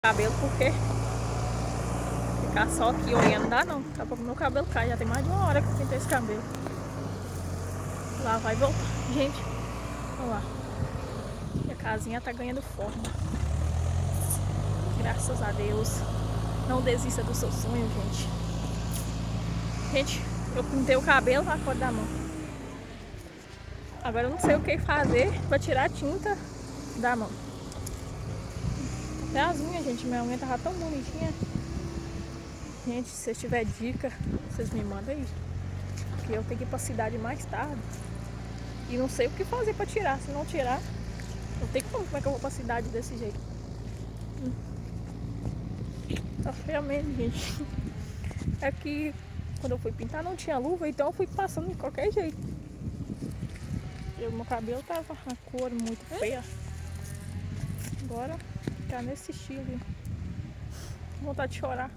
Cabelo, porque ficar só aqui olhando não dá não. Daqui a pouco meu cabelo cai. Já tem mais de uma hora que eu pintei esse cabelo. Lá vai voltar. Gente, olha lá. Minha casinha tá ganhando forma. Graças a Deus. Não desista do seu sonho, gente. Gente, eu pintei o cabelo na cor da mão. Agora eu não sei o que fazer pra tirar a tinta da mão. Até as unhas, gente. Minha unha tava tão bonitinha. Gente, se vocês tiverem dica, vocês me mandam aí. Porque eu tenho que ir pra cidade mais tarde. E não sei o que fazer pra tirar. Se não tirar, não tem como é que eu vou pra cidade desse jeito. Tá feia mesmo, gente. É que quando eu fui pintar não tinha luva, então eu fui passando de qualquer jeito. E o meu cabelo tava a cor muito feia. Agora tá nesse estilo. Vontade de chorar.